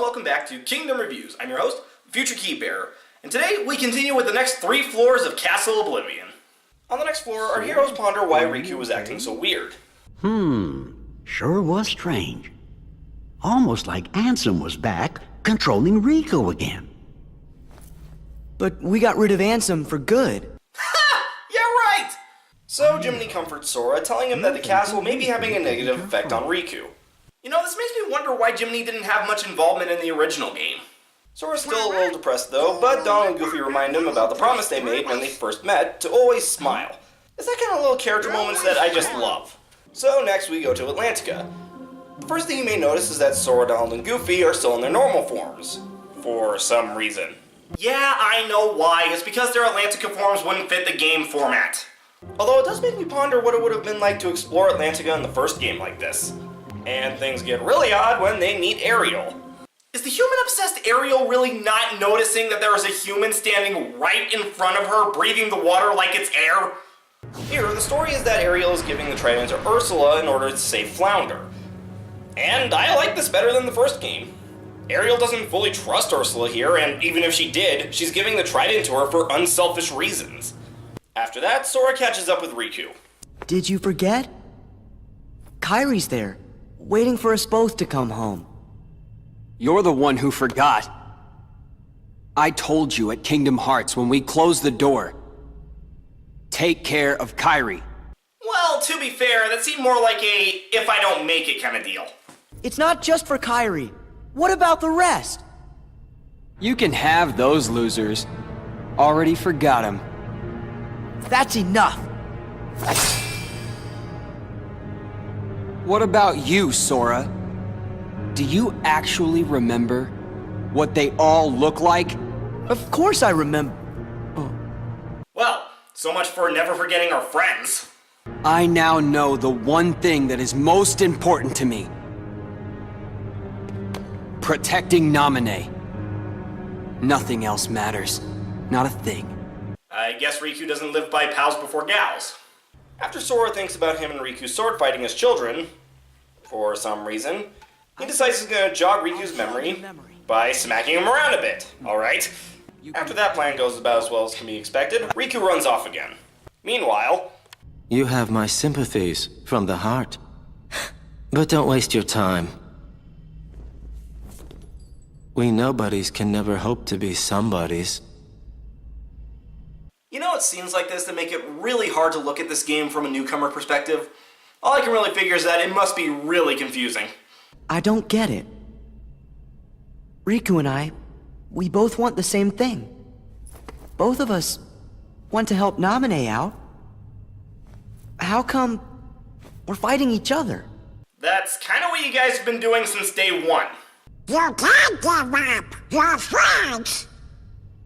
and welcome back to Kingdom Reviews. I'm your host, Future Keybearer, and today we continue with the next 3 floors of Castle Oblivion. On the next floor, our heroes ponder why Riku was acting so weird. Sure was strange. Almost like Ansem was back, controlling Riku again. But we got rid of Ansem for good. Ha! Yeah, right! So Jiminy comforts Sora, telling him that the castle may be having a negative effect on Riku. You know, this makes me wonder why Jiminy didn't have much involvement in the original game. Sora's still a little depressed though, but Donald and Goofy remind him about the promise they made when they first met to always smile. It's that kind of little character moments that I just love. So next we go to Atlantica. The first thing you may notice is that Sora, Donald, and Goofy are still in their normal forms. For some reason. Yeah, I know why. It's because their Atlantica forms wouldn't fit the game format. Although it does make me ponder what it would have been like to explore Atlantica in the first game like this. And things get really odd when they meet Ariel. Is the human-obsessed Ariel really not noticing that there is a human standing right in front of her, breathing the water like it's air? Here, the story is that Ariel is giving the trident to Ursula in order to save Flounder. And I like this better than the first game. Ariel doesn't fully trust Ursula here, and even if she did, she's giving the trident to her for unselfish reasons. After that, Sora catches up with Riku. Did you forget? Kairi's there, waiting for us both to come home. You're the one who forgot. I told you at Kingdom Hearts when we closed the door. Take care of Kairi. Well, to be fair, that seemed more like a if I don't make it kind of deal. It's not just for Kairi. What about the rest? You can have those losers. Already forgot him. That's enough. What about you, Sora? Do you actually remember what they all look like? Of course I remember. Well, so much for never forgetting our friends. I now know the one thing that is most important to me. Protecting Naminé. Nothing else matters. Not a thing. I guess Riku doesn't live by pals before gals. After Sora thinks about him and Riku sword fighting as children, for some reason, he decides he's gonna jog Riku's memory by smacking him around a bit, alright? After that plan goes about as well as can be expected, Riku runs off again. Meanwhile... You have my sympathies from the heart. But don't waste your time. We nobodies can never hope to be somebodies. You know, it scenes like this that make it really hard to look at this game from a newcomer perspective. All I can really figure is that it must be really confusing. I don't get it. Riku and we both want the same thing. Both of us want to help Naminé out. How come we're fighting each other? That's kind of what you guys have been doing since day one. You can't give up your friends.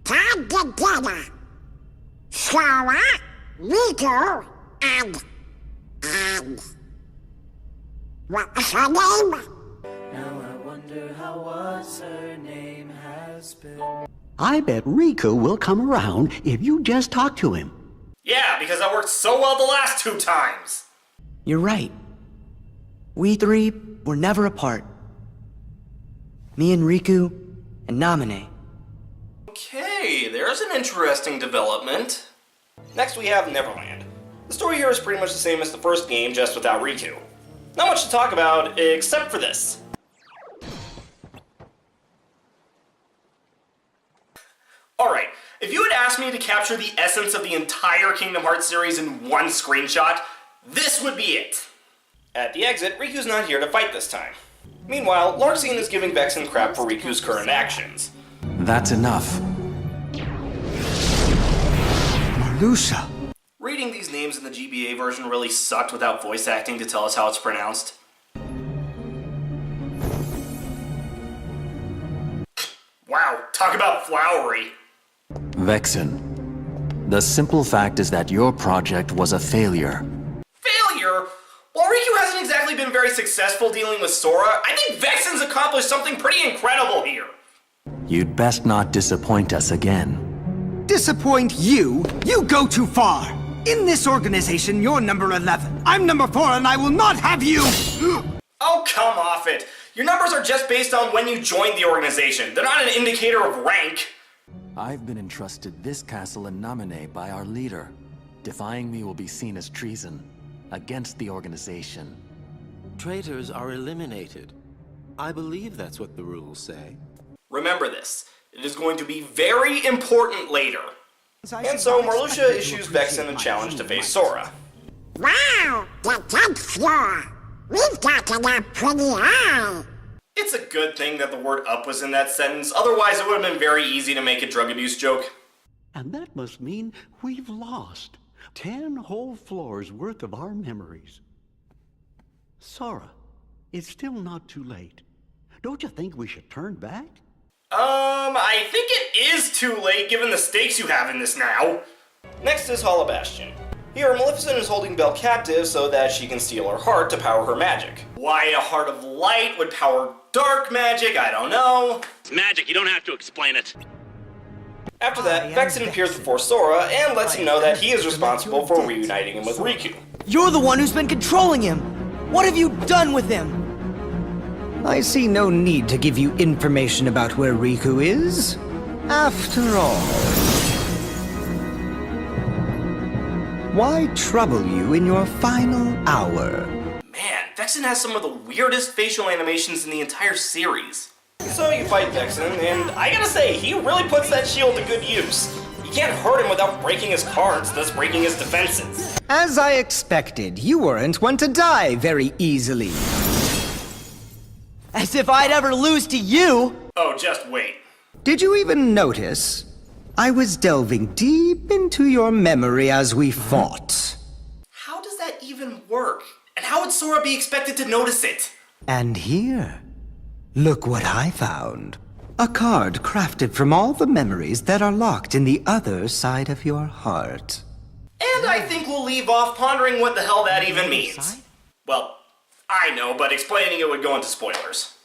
Come together. Sora, Riku, and... what was her name? Now I wonder how was her name has been. I bet Riku will come around if you just talk to him. Yeah, because that worked so well the last 2 times. You're right. We 3 were never apart. Me and Riku and Naminé. Okay, there's an interesting development. Next we have Neverland. The story here is pretty much the same as the first game, just without Riku. Not much to talk about, except for this. Alright, if you had asked me to capture the essence of the entire Kingdom Hearts series in one screenshot, this would be it. At the exit, Riku's not here to fight this time. Meanwhile, Larxene is giving Vexen crap for Riku's current actions. That's enough. Marluxia! Reading these names in the GBA version really sucked without voice acting to tell us how it's pronounced. Wow, talk about flowery. Vexen. The simple fact is that your project was a failure. Failure? While Riku hasn't exactly been very successful dealing with Sora, I think Vexen's accomplished something pretty incredible here. You'd best not disappoint us again. Disappoint you? You go too far! In this organization, you're number 11. I'm number 4 and I will not have you! Oh, come off it. Your numbers are just based on when you joined the organization. They're not an indicator of rank. I've been entrusted this castle in Namine by our leader. Defying me will be seen as treason against the organization. Traitors are eliminated. I believe that's what the rules say. Remember this. It is going to be very important later. And so Marluxia issues Vexen a challenge to face Sora. Wow, the top floor. We've got it up pretty high. It's a good thing that the word up was in that sentence, otherwise it would have been very easy to make a drug abuse joke. And that must mean we've lost 10 whole floors worth of our memories. Sora, it's still not too late. Don't you think we should turn back? I think it is too late given the stakes you have in this now. Next is Hollow Bastion. Here, Maleficent is holding Belle captive so that she can steal her heart to power her magic. Why a heart of light would power dark magic, I don't know. It's magic, you don't have to explain it. After that, Vexen appears before Sora and lets him know that he is responsible for reuniting him with Riku. You're the one who's been controlling him! What have you done with him? I see no need to give you information about where Riku is. After all, why trouble you in your final hour? Man, Vexen has some of the weirdest facial animations in the entire series. So you fight Vexen, and I gotta say, he really puts that shield to good use. You can't hurt him without breaking his cards, thus breaking his defenses. As I expected, you weren't one to die very easily. As if I'd ever lose to you! Oh, just wait. Did you even notice? I was delving deep into your memory as we fought. How does that even work? And how would Sora be expected to notice it? And here, look what I found. A card crafted from all the memories that are locked in the other side of your heart. And I think we'll leave off pondering what the hell that even means. Well, I know, but explaining it would go into spoilers.